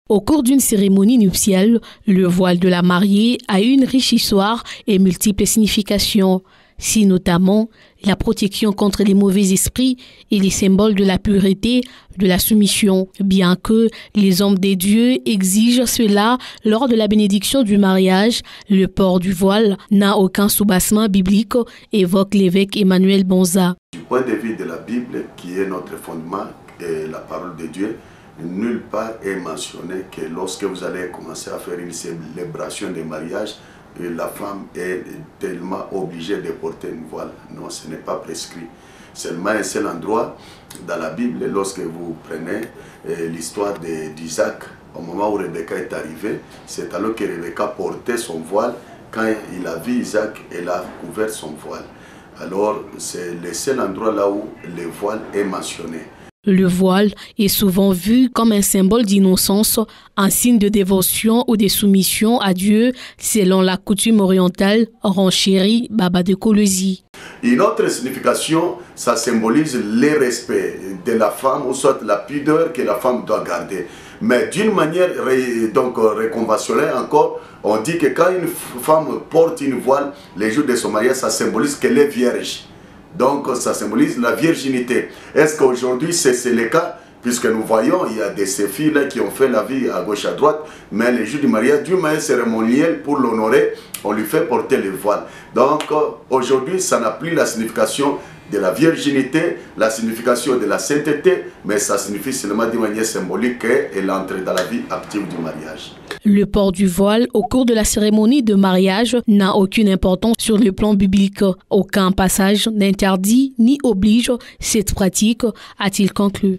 Au cours d'une cérémonie nuptiale, le voile de la mariée a une riche histoire et multiples significations. Si notamment la protection contre les mauvais esprits et les symboles de la pureté, de la soumission, bien que les hommes des dieux exigent cela lors de la bénédiction du mariage, le port du voile n'a aucun soubassement biblique, évoque l'évêque Emmanuel Bonza. Du point de vue de la Bible, qui est notre fondement et la parole de Dieu, nulle part est mentionné que lorsque vous allez commencer à faire une célébration de mariage, la femme est tellement obligée de porter une voile. Non, ce n'est pas prescrit. Seulement un seul endroit dans la Bible, lorsque vous prenez l'histoire d'Isaac, au moment où Rebecca est arrivée, c'est alors que Rebecca portait son voile. Quand il a vu Isaac, elle a couvert son voile. Alors, c'est le seul endroit là où le voile est mentionné. Le voile est souvent vu comme un symbole d'innocence, un signe de dévotion ou de soumission à Dieu, selon la coutume orientale, renchérit Baba de Kolosi. Une autre signification, ça symbolise le respect de la femme, ou soit la pudeur que la femme doit garder. Mais d'une manière reconventionnelle encore, on dit que quand une femme porte une voile, les jours de son mariage, ça symbolise qu'elle est vierge. Donc ça symbolise la virginité. Est-ce qu'aujourd'hui c'est le cas? Puisque nous voyons, il y a des filles qui ont fait la vie à gauche à droite, mais les jours du mariage, du mariage cérémoniel, pour l'honorer, on lui fait porter le voile. Donc aujourd'hui, ça n'a plus la signification de la virginité, la signification de la sainteté, mais ça signifie seulement d'une manière symbolique qu'elle entre dans la vie active du mariage. Le port du voile au cours de la cérémonie de mariage n'a aucune importance sur le plan biblique. Aucun passage n'interdit ni oblige cette pratique, a-t-il conclu.